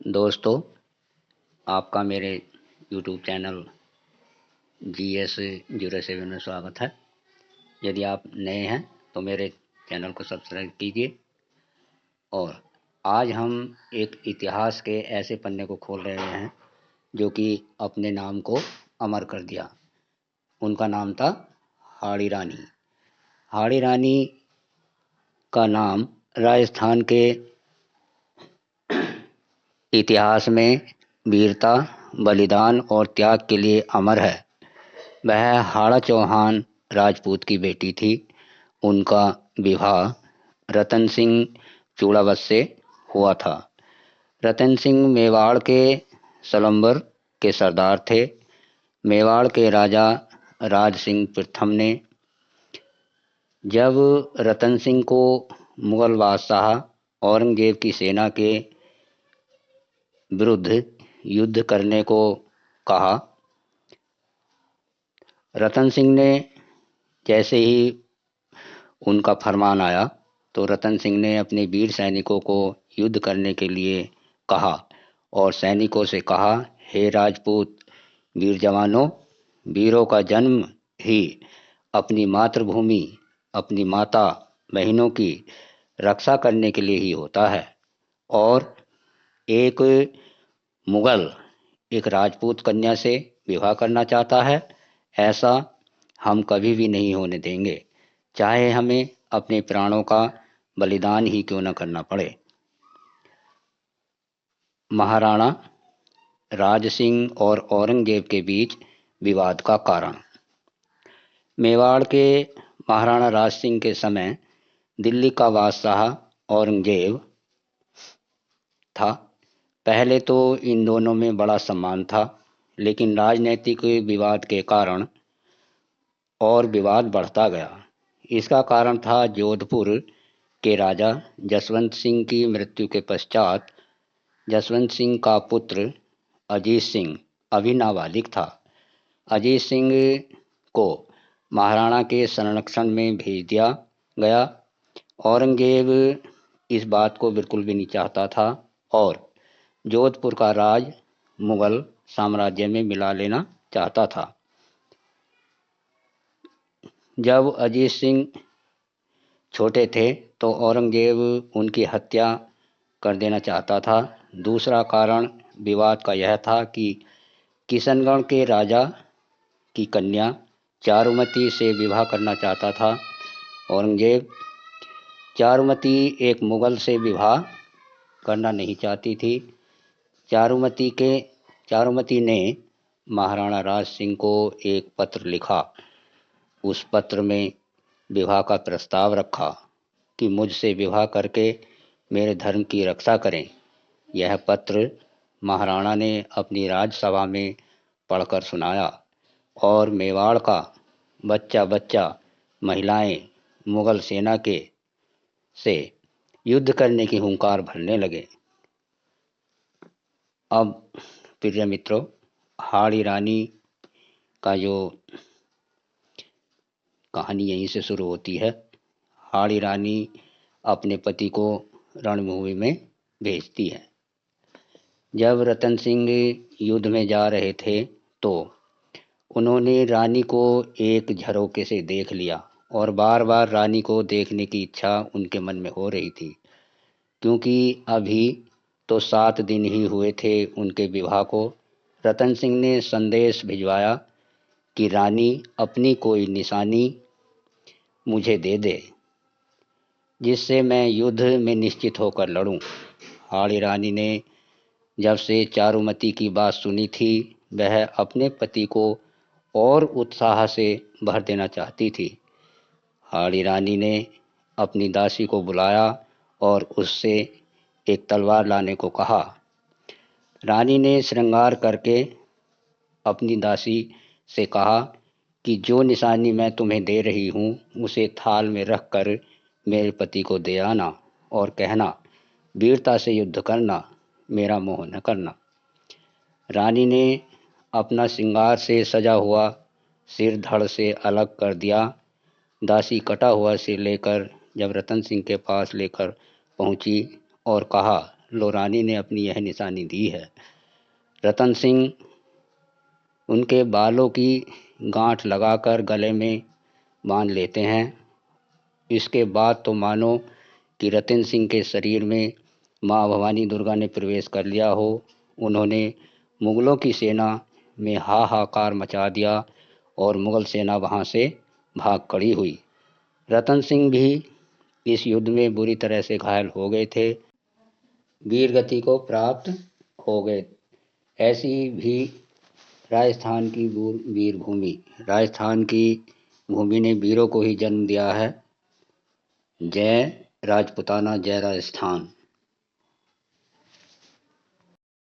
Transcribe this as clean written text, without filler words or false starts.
दोस्तों, आपका मेरे यूट्यूब चैनल GS07 में स्वागत है। यदि आप नए हैं तो मेरे चैनल को सब्सक्राइब कीजिए। और आज हम एक इतिहास के ऐसे पन्ने को खोल रहे हैं जो कि अपने नाम को अमर कर दिया। उनका नाम था हाड़ी रानी। हाड़ी रानी का नाम राजस्थान के इतिहास में वीरता, बलिदान और त्याग के लिए अमर है। वह हाड़ा चौहान राजपूत की बेटी थी। उनका विवाह रतन सिंह चूड़ावत से हुआ था। रतन सिंह मेवाड़ के सलम्बर के सरदार थे। मेवाड़ के राजा राज सिंह प्रथम ने जब रतन सिंह को मुगल बादशाह औरंगजेब की सेना के विरुद्ध युद्ध करने को कहा, रतन सिंह ने जैसे ही उनका फरमान आया तो रतन सिंह ने अपने वीर सैनिकों को युद्ध करने के लिए कहा और सैनिकों से कहा, हे राजपूत वीर जवानों, वीरों का जन्म ही अपनी मातृभूमि, अपनी माता बहनों की रक्षा करने के लिए ही होता है। और एक मुगल एक राजपूत कन्या से विवाह करना चाहता है, ऐसा हम कभी भी नहीं होने देंगे, चाहे हमें अपने प्राणों का बलिदान ही क्यों न करना पड़े। महाराणा राज सिंह और औरंगजेब के बीच विवाद का कारण। मेवाड़ के महाराणा राज सिंह के समय दिल्ली का बादशाह औरंगजेब था। पहले तो इन दोनों में बड़ा सम्मान था, लेकिन राजनीतिक विवाद के कारण और विवाद बढ़ता गया। इसका कारण था जोधपुर के राजा जसवंत सिंह की मृत्यु के पश्चात जसवंत सिंह का पुत्र अजीत सिंह अभी नाबालिग था। अजीत सिंह को महाराणा के संरक्षण में भेज दिया गया। औरंगजेब इस बात को बिल्कुल भी नहीं चाहता था और जोधपुर का राज मुगल साम्राज्य में मिला लेना चाहता था। जब अजीत सिंह छोटे थे तो औरंगजेब उनकी हत्या कर देना चाहता था। दूसरा कारण विवाद का यह था कि किशनगढ़ के राजा की कन्या चारुमती से विवाह करना चाहता था औरंगजेब। चारुमती एक मुगल से विवाह करना नहीं चाहती थी। चारुमती ने महाराणा राज सिंह को एक पत्र लिखा। उस पत्र में विवाह का प्रस्ताव रखा कि मुझसे विवाह करके मेरे धर्म की रक्षा करें। यह पत्र महाराणा ने अपनी राजसभा में पढ़कर सुनाया और मेवाड़ का बच्चा बच्चा महिलाएं मुगल सेना के से युद्ध करने की हुंकार भरने लगे। अब प्रिय मित्रों, हाड़ी रानी का जो कहानी यहीं से शुरू होती है। हाड़ी रानी अपने पति को रणभूमि में भेजती है। जब रतन सिंह युद्ध में जा रहे थे तो उन्होंने रानी को एक झरोके से देख लिया और बार बार रानी को देखने की इच्छा उनके मन में हो रही थी, क्योंकि अभी तो 7 दिन ही हुए थे उनके विवाह को। रतन सिंह ने संदेश भिजवाया कि रानी अपनी कोई निशानी मुझे दे दे, जिससे मैं युद्ध में निश्चित होकर लड़ूं। हाड़ी रानी ने जब से चारुमती की बात सुनी थी, वह अपने पति को और उत्साह से भर देना चाहती थी। हाड़ी रानी ने अपनी दासी को बुलाया और उससे एक तलवार लाने को कहा। रानी ने श्रृंगार करके अपनी दासी से कहा कि जो निशानी मैं तुम्हें दे रही हूँ उसे थाल में रख कर मेरे पति को दे आना और कहना, वीरता से युद्ध करना, मेरा मोह न करना। रानी ने अपना श्रृंगार से सजा हुआ सिर धड़ से अलग कर दिया। दासी कटा हुआ सिर लेकर जब रतन सिंह के पास लेकर पहुंची और कहा, लोरानी ने अपनी यह निशानी दी है। रतन सिंह उनके बालों की गांठ लगाकर गले में बांध लेते हैं। इसके बाद तो मानो कि रतन सिंह के शरीर में माँ भवानी दुर्गा ने प्रवेश कर लिया हो। उन्होंने मुगलों की सेना में हाहाकार मचा दिया और मुगल सेना वहाँ से भाग खड़ी हुई। रतन सिंह भी इस युद्ध में बुरी तरह से घायल हो गए थे, वीरगति को प्राप्त हो गए। ऐसी भी राजस्थान की वीर भूमि, राजस्थान की भूमि ने वीरों को ही जन्म दिया है। जय राजपुताना, जय राजस्थान।